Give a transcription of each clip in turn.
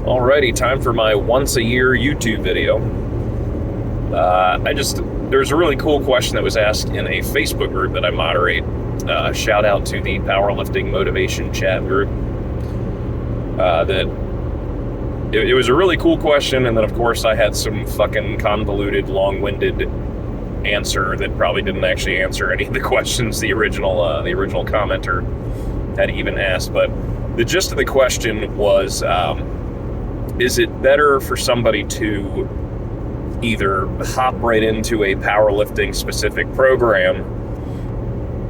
Alrighty, time for my once a year YouTube video. There's a really cool question that was asked in a Facebook group that I moderate. Shout out to the Powerlifting Motivation Chat group. It was a really cool question, and then of course I had some fucking convoluted, long-winded answer that probably didn't actually answer any of the questions the original commenter had even asked. But the gist of the question was, is it better for somebody to either hop right into a powerlifting specific program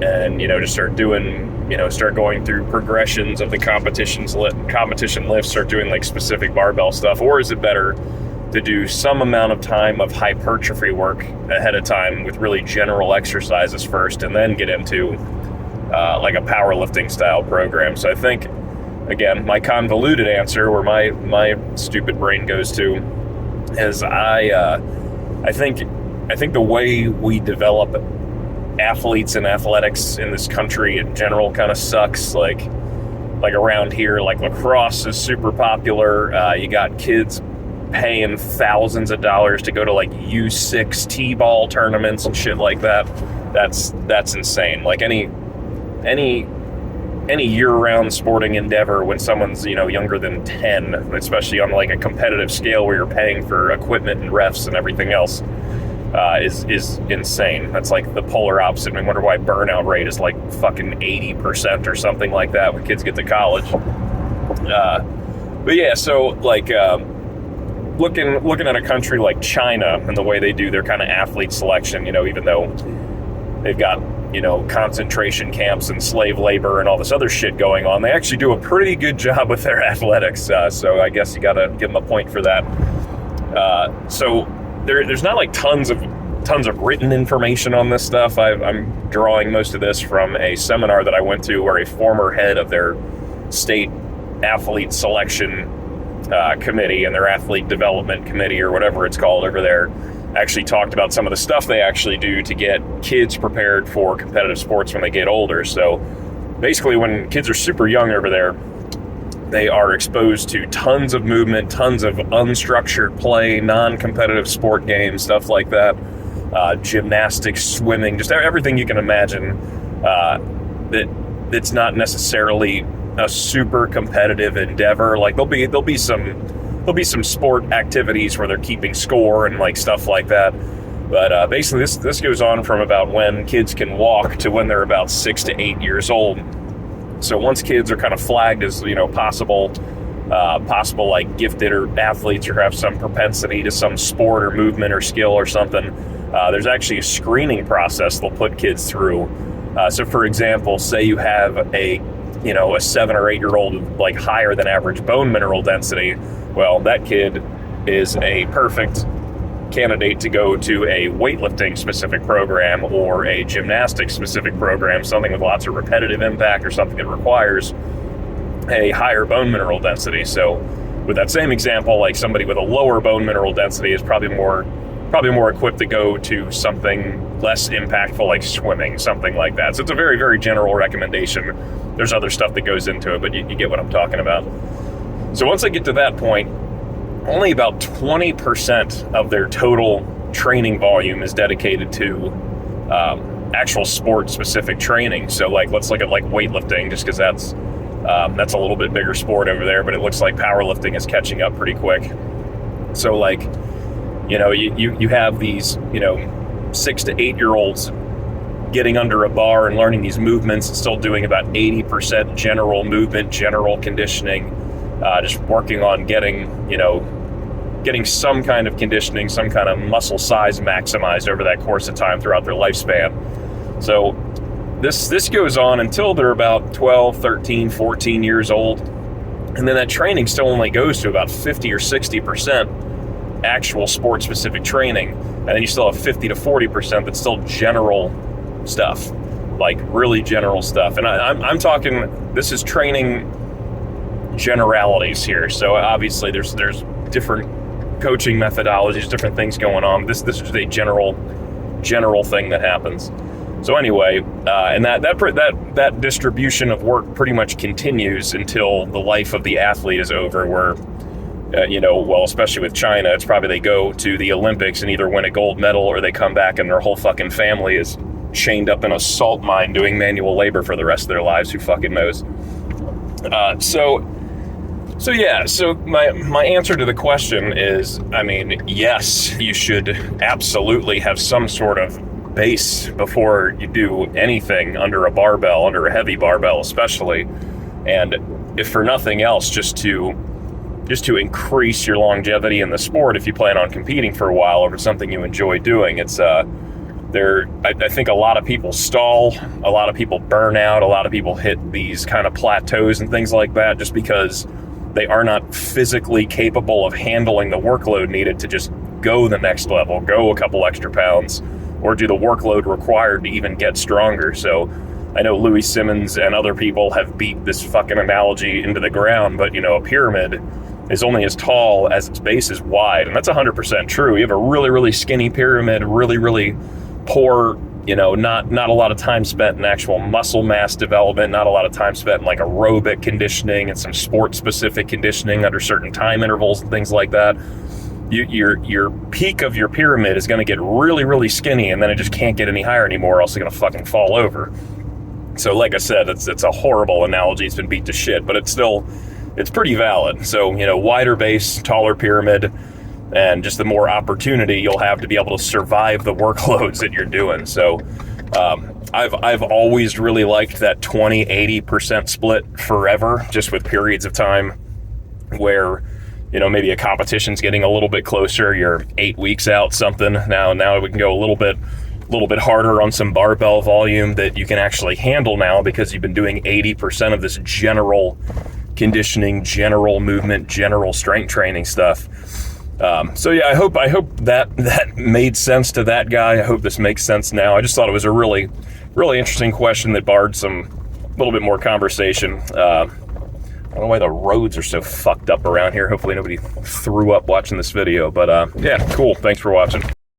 and, just start going through progressions of the competition lifts, start doing like specific barbell stuff, or is it better to do some amount of time of hypertrophy work ahead of time with really general exercises first and then get into like a powerlifting style program? So I think, again, my convoluted answer, where my stupid brain goes to, is I think the way we develop athletes and athletics in this country in general kind of sucks. Like around here, like lacrosse is super popular. You got kids paying thousands of dollars to go to like U6 T-ball tournaments and shit like that. That's insane. Like any year-round sporting endeavor, when someone's younger than 10, especially on like a competitive scale where you're paying for equipment and refs and everything else, is insane. That's like the polar opposite. I wonder why burnout rate is like fucking 80% or something like that when kids get to college. But yeah, so like looking at a country like China and the way they do their kind of athlete selection, even though they've got concentration camps and slave labor and all this other shit going on, they actually do a pretty good job with their athletics. So I guess you got to give them a point for that. So there's not like tons of written information on this stuff. I'm drawing most of this from a seminar that I went to where a former head of their state athlete selection committee and their athlete development committee, or whatever it's called over there, actually talked about some of the stuff they actually do to get kids prepared for competitive sports when they get older. So basically, when kids are super young over there, they are exposed to tons of movement, tons of unstructured play, non-competitive sport games, stuff like that, gymnastics, swimming, just everything you can imagine that's not necessarily a super competitive endeavor. Like there'll be some sport activities where they're keeping score and like stuff like that. But basically this goes on from about when kids can walk to when they're about 6 to 8 years old. So once kids are kind of flagged as, possible like gifted or athletes or have some propensity to some sport or movement or skill or something, there's actually a screening process they'll put kids through. So for example, say you have a 7 or 8 year old with like higher than average bone mineral density. Well, that kid is a perfect candidate to go to a weightlifting specific program or a gymnastics specific program, something with lots of repetitive impact or something that requires a higher bone mineral density. So with that same example, like somebody with a lower bone mineral density is probably more equipped to go to something less impactful like swimming, something like that. So it's a very, very general recommendation. There's other stuff that goes into it, but you get what I'm talking about. So once I get to that point, only about 20% of their total training volume is dedicated to actual sport-specific training. So like, let's look at like weightlifting, just because that's a little bit bigger sport over there, but it looks like powerlifting is catching up pretty quick. So like, you have these 6 to 8 year olds getting under a bar and learning these movements and still doing about 80% general movement, general conditioning, just working on getting some kind of conditioning, some kind of muscle size maximized over that course of time throughout their lifespan. So this goes on until they're about 12, 13, 14 years old. And then that training still only goes to about 50 or 60% actual sport-specific training. And then you still have 50 to 40% that's still general stuff, like really general stuff. And I'm talking, this is training generalities here. So obviously there's different coaching methodologies, different things going on. This is a general thing that happens. So anyway, and that distribution of work pretty much continues until the life of the athlete is over, where well, especially with China, it's probably they go to the Olympics and either win a gold medal or they come back and their whole fucking family is chained up in a salt mine doing manual labor for the rest of their lives. Who fucking knows? So my answer to the question is, I mean, yes, you should absolutely have some sort of base before you do anything under a barbell, under a heavy barbell especially, and if for nothing else, just to increase your longevity in the sport if you plan on competing for a while or if it's something you enjoy doing. It's I think a lot of people stall, a lot of people burn out, a lot of people hit these kind of plateaus and things like that just because they are not physically capable of handling the workload needed to just go the next level, go a couple extra pounds, or do the workload required to even get stronger. So I know Louis Simmons and other people have beat this fucking analogy into the ground, but a pyramid is only as tall as its base is wide, and that's 100% true. You have a really, really skinny pyramid, really, really poor, not a lot of time spent in actual muscle mass development, not a lot of time spent in like aerobic conditioning and some sport-specific conditioning under certain time intervals and things like that. Your peak of your pyramid is going to get really, really skinny, and then it just can't get any higher anymore, or else it's going to fucking fall over. So like I said, it's a horrible analogy. It's been beat to shit, but it's pretty valid. So, wider base, taller pyramid, and just the more opportunity you'll have to be able to survive the workloads that you're doing. So I've always really liked that 20-80% split forever, just with periods of time where, maybe a competition's getting a little bit closer, you're 8 weeks out, something. Now we can go a little bit harder on some barbell volume that you can actually handle now because you've been doing 80% of this general conditioning, general movement, general strength training stuff. I hope that made sense to that guy. I hope this makes sense now. I just thought it was a really, really interesting question that barred some little bit more conversation. I don't know why the roads are so fucked up around here. Hopefully nobody threw up watching this video, but yeah, cool. Thanks for watching.